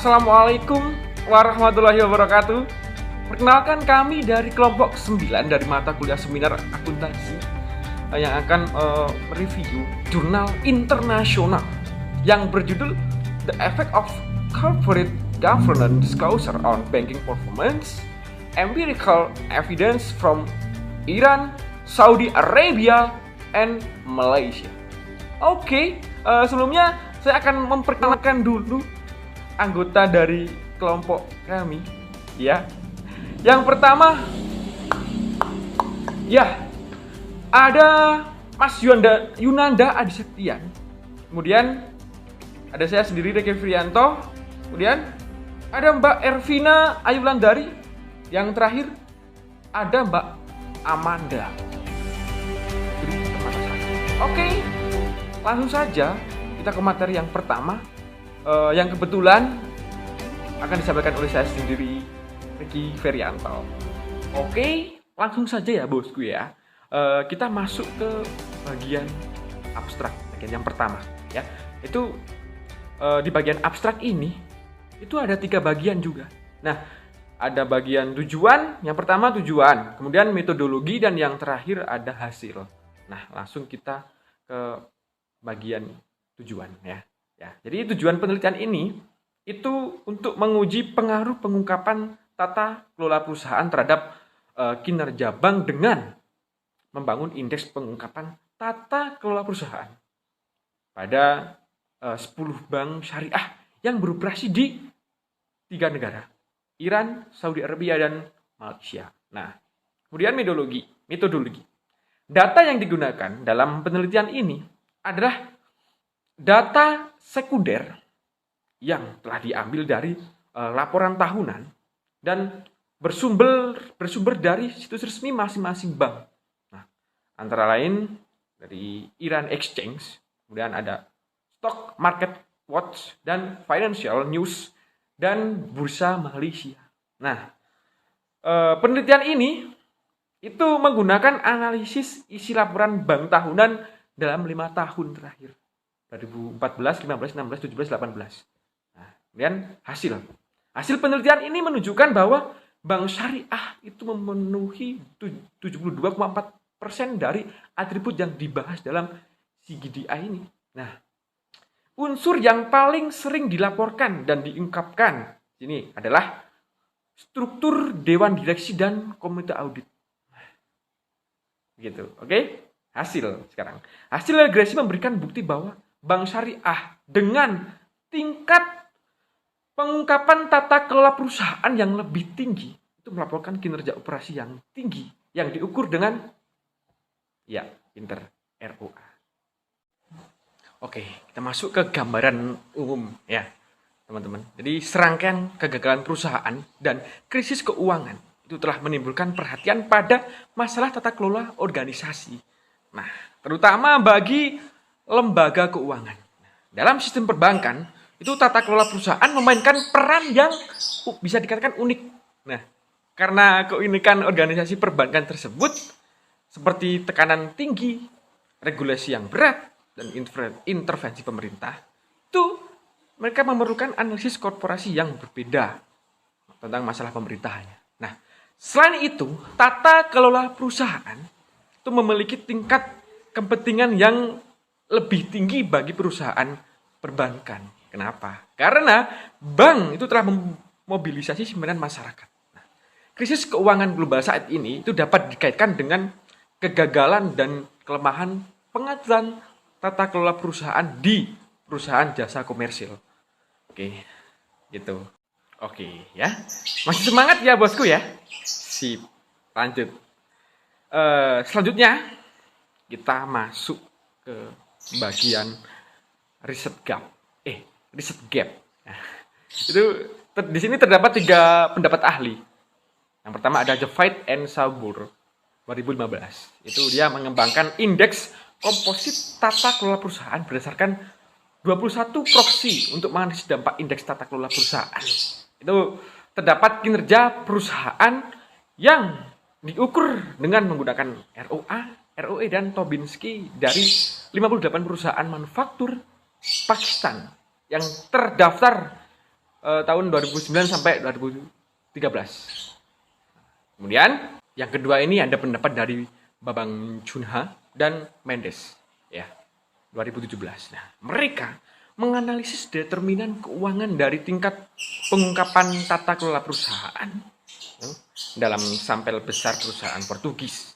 Assalamualaikum warahmatullahi wabarakatuh. Perkenalkan, kami dari kelompok 9 dari mata kuliah seminar akuntansi yang akan mereview jurnal internasional yang berjudul The Effect of Corporate Governance Disclosure on Banking Performance, Empirical Evidence from Iran, Saudi Arabia, and Malaysia. Sebelumnya saya akan memperkenalkan dulu anggota dari kelompok kami, ya. Yang pertama, ya, ada Mas Yunanda Adi Septian. Kemudian ada saya sendiri, Reki Frianto. Kemudian ada Mbak Ervina Ayulandari. Yang terakhir ada Mbak Amanda. Jadi teman saya. Langsung saja kita ke materi yang pertama, yang kebetulan akan disampaikan oleh saya sendiri, Reki Ferianto. Langsung saja ya bosku ya. Kita masuk ke bagian abstrak, bagian yang pertama ya. Itu di bagian abstrak ini itu ada 3 bagian juga. Nah, ada bagian tujuan, yang pertama tujuan, kemudian metodologi, dan yang terakhir ada hasil. Nah, langsung kita ke bagian tujuan ya. Jadi tujuan penelitian ini itu untuk menguji pengaruh pengungkapan tata kelola perusahaan terhadap kinerja bank dengan membangun indeks pengungkapan tata kelola perusahaan pada 10 bank syariah yang beroperasi di 3 negara, Iran, Saudi Arabia, dan Malaysia. Nah, kemudian metodologi. Data yang digunakan dalam penelitian ini adalah data sekunder yang telah diambil dari laporan tahunan dan bersumber dari situs resmi masing-masing bank. Nah, antara lain dari Iran Exchange, kemudian ada Stock Market Watch dan Financial News, dan Bursa Malaysia. Nah, penelitian ini itu menggunakan analisis isi laporan bank tahunan dalam 5 tahun terakhir, 2014, 15, 16, 17, 18. Nah, kemudian hasil penelitian ini menunjukkan bahwa bank syariah itu memenuhi 72,4% dari atribut yang dibahas dalam CGDI ini. Nah, unsur yang paling sering dilaporkan dan diungkapkan ini adalah struktur dewan direksi dan komite audit. Gitu, Hasil regresi memberikan bukti bahwa bank syariah dengan tingkat pengungkapan tata kelola perusahaan yang lebih tinggi itu melaporkan kinerja operasi yang tinggi yang diukur dengan inter ROA. Kita masuk ke gambaran umum ya, teman-teman. Jadi serangkaian kegagalan perusahaan dan krisis keuangan itu telah menimbulkan perhatian pada masalah tata kelola organisasi. Nah, terutama bagi lembaga keuangan. Dalam sistem perbankan, itu tata kelola perusahaan memainkan peran yang bisa dikatakan unik. Nah, karena keunikan organisasi perbankan tersebut, seperti tekanan tinggi, regulasi yang berat, dan intervensi pemerintah, itu mereka memerlukan analisis korporasi yang berbeda tentang masalah pemerintahannya. Nah, selain itu, tata kelola perusahaan itu memiliki tingkat kepentingan yang lebih tinggi bagi perusahaan perbankan. Kenapa? Karena bank itu telah memobilisasi sumbangan masyarakat. Nah, krisis keuangan global saat ini itu dapat dikaitkan dengan kegagalan dan kelemahan pengaturan tata kelola perusahaan di perusahaan jasa komersil. Ya. Masih semangat ya bosku ya? Sip, lanjut. Selanjutnya kita masuk ke bagian riset gap. Nah, itu di sini terdapat 3 pendapat ahli. Yang pertama ada Javed and Sabur 2015. Itu dia mengembangkan indeks komposit tata kelola perusahaan berdasarkan 21 proksi untuk menganalisis dampak indeks tata kelola perusahaan. Itu terdapat kinerja perusahaan yang diukur dengan menggunakan ROA, ROE, dan Tobinski dari 58 perusahaan manufaktur Pakistan yang terdaftar tahun 2009 sampai 2013. Kemudian yang kedua ini ada pendapat dari Babang Junha dan Mendes ya, 2017. Nah, mereka menganalisis determinan keuangan dari tingkat pengungkapan tata kelola perusahaan dalam sampel besar perusahaan Portugis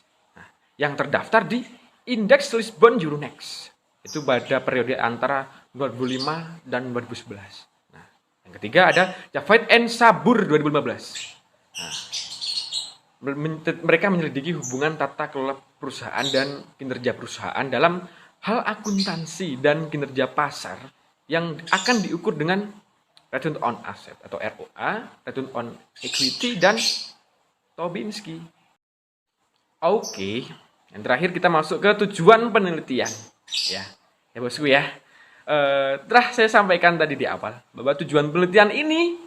yang terdaftar di Indeks Lisbon Euronext. Itu pada periode antara 2005 dan 2011. Nah, yang ketiga ada Javed and Sabur 2015. Nah, mereka menyelidiki hubungan tata kelola perusahaan dan kinerja perusahaan dalam hal akuntansi dan kinerja pasar yang akan diukur dengan Return on Asset atau ROA, Return on Equity, dan Tobinski. Oke, yang terakhir kita masuk ke tujuan penelitian. Ya bosku ya. Telah saya sampaikan tadi di awal bahwa tujuan penelitian ini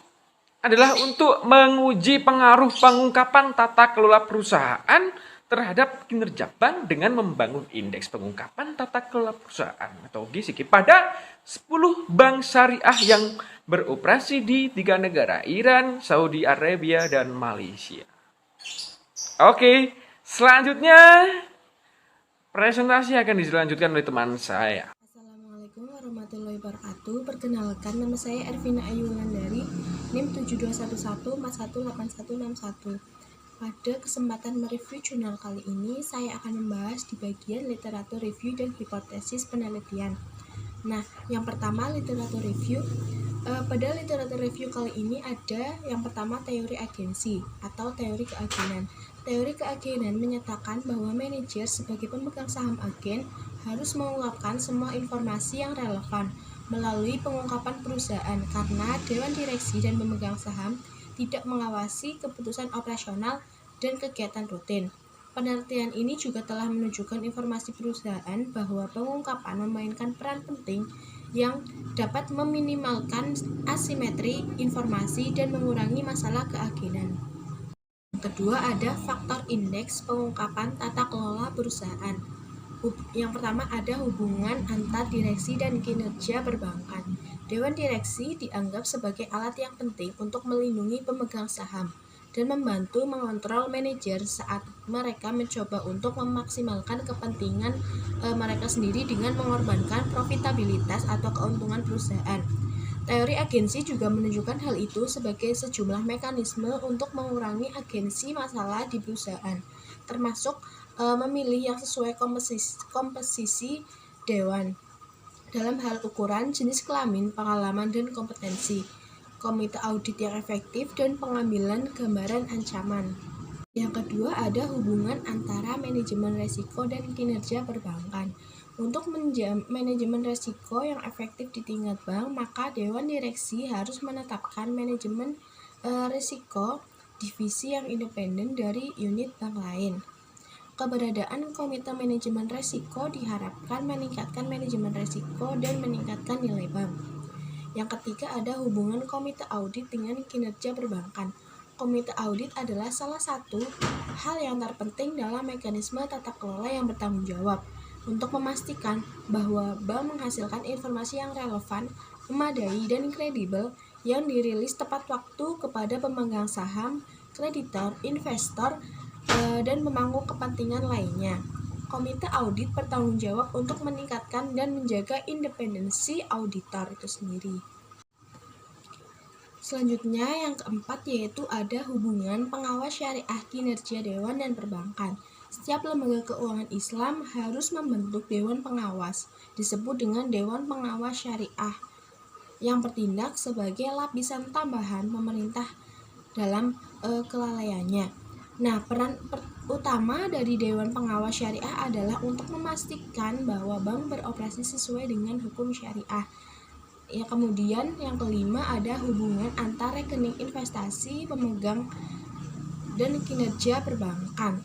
adalah untuk menguji pengaruh pengungkapan tata kelola perusahaan terhadap kinerja bank dengan membangun indeks pengungkapan tata kelola perusahaan atau GCK pada 10 bank syariah yang beroperasi di 3 negara, Iran, Saudi Arabia, dan Malaysia. Oke, selanjutnya presentasi akan dilanjutkan oleh teman saya. Assalamualaikum warahmatullahi wabarakatuh. Perkenalkan, nama saya Ervina Ayulandari, NIM 7211418161. Pada kesempatan mereview jurnal kali ini, saya akan membahas di bagian literatur review dan hipotesis penelitian. Nah, yang pertama literatur review. Pada literatur review kali ini ada yang pertama teori agensi atau teori keagenan. Teori keagenan menyatakan bahwa manajer sebagai pemegang saham agen harus mengungkapkan semua informasi yang relevan melalui pengungkapan perusahaan karena dewan direksi dan pemegang saham tidak mengawasi keputusan operasional dan kegiatan rutin. Penelitian ini juga telah menunjukkan informasi perusahaan bahwa pengungkapan memainkan peran penting yang dapat meminimalkan asimetri informasi dan mengurangi masalah keagenan. Kedua ada faktor indeks pengungkapan tata kelola perusahaan. Yang pertama ada hubungan antar direksi dan kinerja perbankan. Dewan direksi dianggap sebagai alat yang penting untuk melindungi pemegang saham dan membantu mengontrol manajer saat mereka mencoba untuk memaksimalkan kepentingan mereka sendiri dengan mengorbankan profitabilitas atau keuntungan perusahaan. Teori agensi juga menunjukkan hal itu sebagai sejumlah mekanisme untuk mengurangi agensi masalah di perusahaan, termasuk memilih yang sesuai komposisi dewan dalam hal ukuran, jenis kelamin, pengalaman, dan kompetensi, komite audit yang efektif, dan pengambilan gambaran ancaman. Yang kedua ada hubungan antara manajemen resiko dan kinerja perbankan. Untuk manajemen resiko yang efektif di tingkat bank, maka dewan direksi harus menetapkan manajemen risiko divisi yang independen dari unit bank lain. Keberadaan komite manajemen risiko diharapkan meningkatkan manajemen risiko dan meningkatkan nilai bank. Yang ketiga ada hubungan komite audit dengan kinerja perbankan. Komite audit adalah salah satu hal yang terpenting dalam mekanisme tata kelola yang bertanggung jawab untuk memastikan bahwa bank menghasilkan informasi yang relevan, memadai, dan kredibel yang dirilis tepat waktu kepada pemegang saham, kreditor, investor, dan pemangku kepentingan lainnya. Komite audit bertanggung jawab untuk meningkatkan dan menjaga independensi auditor itu sendiri. Selanjutnya yang keempat yaitu ada hubungan pengawas syariah kinerja dewan dan perbankan. Setiap lembaga keuangan Islam harus membentuk dewan pengawas, disebut dengan dewan pengawas syariah, yang bertindak sebagai lapisan tambahan pemerintah dalam kelalaiannya. Nah, peran utama dari dewan pengawas syariah adalah untuk memastikan bahwa bank beroperasi sesuai dengan hukum syariah. Ya, kemudian yang kelima ada hubungan antar rekening investasi pemegang dan kinerja perbankan.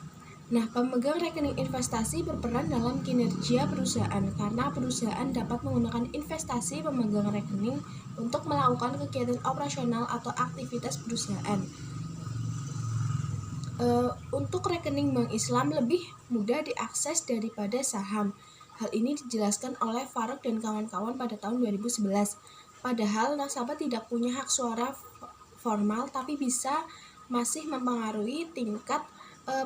Nah, pemegang rekening investasi berperan dalam kinerja perusahaan karena perusahaan dapat menggunakan investasi pemegang rekening untuk melakukan kegiatan operasional atau aktivitas perusahaan. Untuk rekening bank Islam lebih mudah diakses daripada saham. Hal ini dijelaskan oleh Farouk dan kawan-kawan pada tahun 2011. Padahal nasabah tidak punya hak suara formal tapi masih mempengaruhi tingkat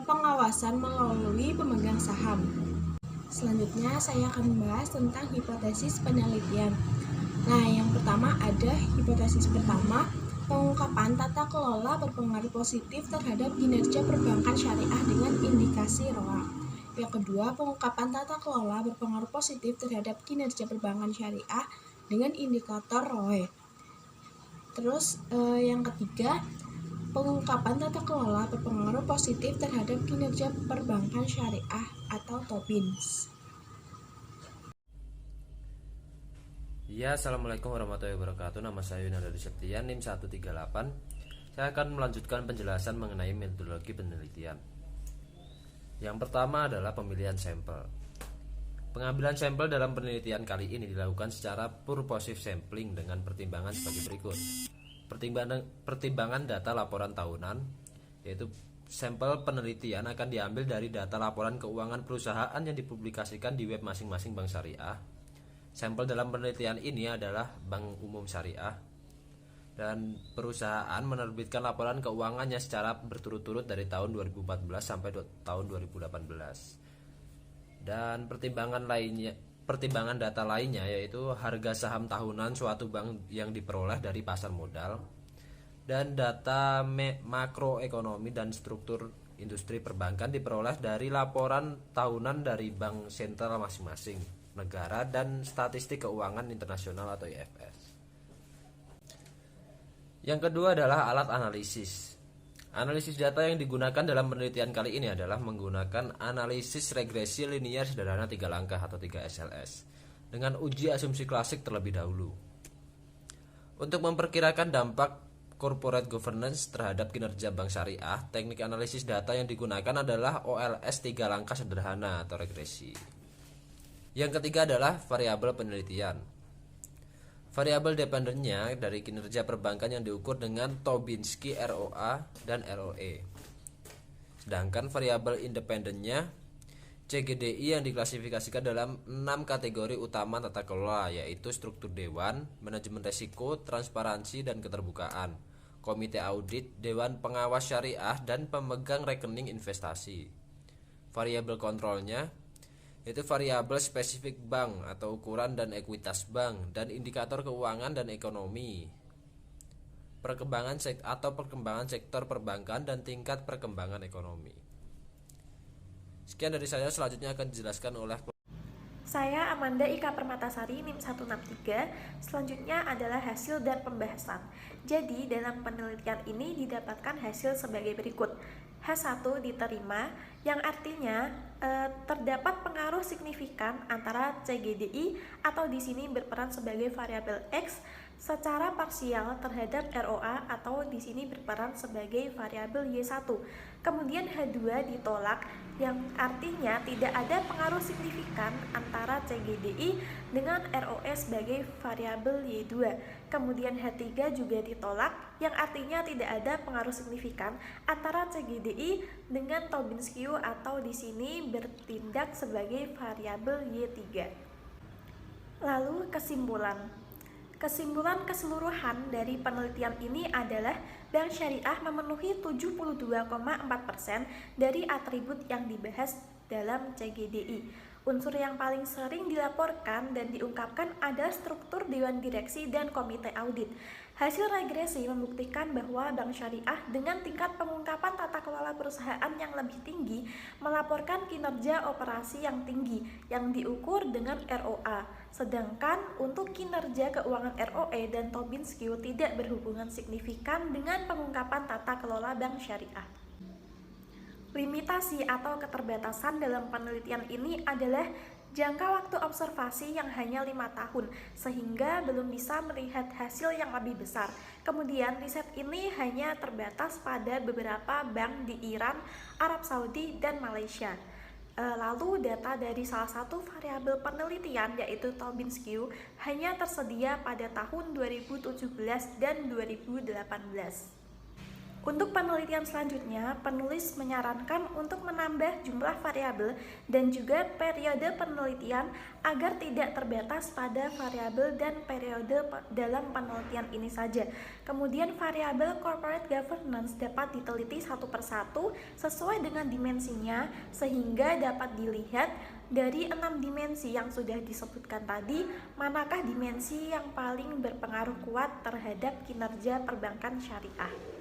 pengawasan melalui pemegang saham. Selanjutnya saya akan membahas tentang hipotesis penelitian. Nah, yang pertama ada hipotesis pertama, pengungkapan tata kelola berpengaruh positif terhadap kinerja perbankan syariah dengan indikasi ROA. Yang kedua, pengungkapan tata kelola berpengaruh positif terhadap kinerja perbankan syariah dengan indikator ROE. Terus yang ketiga, pengungkapan tata kelola berpengaruh positif terhadap kinerja perbankan syariah atau TOBINS. Ya, Assalamualaikum warahmatullahi wabarakatuh. Nama saya Yunanda Septian, NIM 138. Saya akan melanjutkan penjelasan mengenai metodologi penelitian. Yang pertama adalah pemilihan sampel. Pengambilan sampel dalam penelitian kali ini dilakukan secara purposive sampling dengan pertimbangan sebagai berikut. Pertimbangan data laporan tahunan, yaitu sampel penelitian akan diambil dari data laporan keuangan perusahaan yang dipublikasikan di web masing-masing bank syariah. Sampel dalam penelitian ini adalah Bank Umum Syariah, dan perusahaan menerbitkan laporan keuangannya secara berturut-turut dari tahun 2014 sampai tahun 2018. Dan pertimbangan data lainnya yaitu harga saham tahunan suatu bank yang diperoleh dari pasar modal, dan data makroekonomi dan struktur industri perbankan diperoleh dari laporan tahunan dari bank sentral masing-masing negara dan statistik keuangan internasional atau IFS. Yang kedua adalah alat analisis. Analisis data yang digunakan dalam penelitian kali ini adalah menggunakan analisis regresi linier sederhana 3 langkah atau 3 SLS dengan uji asumsi klasik terlebih dahulu. Untuk memperkirakan dampak corporate governance terhadap kinerja bank syariah, teknik analisis data yang digunakan adalah OLS 3 langkah sederhana atau regresi. Yang ketiga adalah variabel penelitian. Variabel dependennya dari kinerja perbankan yang diukur dengan Tobinski ROA dan ROE. Sedangkan variabel independennya CGDI yang diklasifikasikan dalam 6 kategori utama tata kelola, yaitu struktur dewan, manajemen resiko, transparansi dan keterbukaan, komite audit, dewan pengawas syariah, dan pemegang rekening investasi. Variabel kontrolnya yaitu variabel spesifik bank atau ukuran dan ekuitas bank, dan indikator keuangan dan ekonomi, perkembangan sektor perbankan dan tingkat perkembangan ekonomi. Sekian dari saya, selanjutnya akan dijelaskan oleh Saya Amanda Ika Permatasari, NIM 163. Selanjutnya adalah hasil dan pembahasan. Jadi, dalam penelitian ini didapatkan hasil sebagai berikut. H1 diterima, yang artinya terdapat pengaruh signifikan antara CGDI atau di sini berperan sebagai variabel X secara parsial terhadap ROA atau di sini berperan sebagai variabel Y1. Kemudian H2 ditolak, yang artinya tidak ada pengaruh signifikan antara CGDI dengan ROE sebagai variabel Y2. Kemudian H3 juga ditolak, yang artinya tidak ada pengaruh signifikan antara CGDI dengan Tobinski atau di sini bertindak sebagai variabel Y3. Lalu kesimpulan. Kesimpulan keseluruhan dari penelitian ini adalah bank syariah memenuhi 72,4% dari atribut yang dibahas dalam CGDI. Unsur yang paling sering dilaporkan dan diungkapkan adalah struktur dewan direksi dan komite audit. Hasil regresi membuktikan bahwa bank syariah dengan tingkat pengungkapan tata kelola perusahaan yang lebih tinggi melaporkan kinerja operasi yang tinggi yang diukur dengan ROA. Sedangkan untuk kinerja keuangan ROE dan Tobinski tidak berhubungan signifikan dengan pengungkapan tata kelola bank syariah. Limitasi atau keterbatasan dalam penelitian ini adalah jangka waktu observasi yang hanya 5 tahun, sehingga belum bisa melihat hasil yang lebih besar. Kemudian riset ini hanya terbatas pada beberapa bank di Iran, Arab Saudi, dan Malaysia. Lalu data dari salah satu variabel penelitian yaitu Tobinski hanya tersedia pada tahun 2017 dan 2018. Untuk penelitian selanjutnya, penulis menyarankan untuk menambah jumlah variabel dan juga periode penelitian agar tidak terbatas pada variabel dan periode dalam penelitian ini saja. Kemudian variabel corporate governance dapat diteliti satu persatu sesuai dengan dimensinya sehingga dapat dilihat dari 6 dimensi yang sudah disebutkan tadi, manakah dimensi yang paling berpengaruh kuat terhadap kinerja perbankan syariah.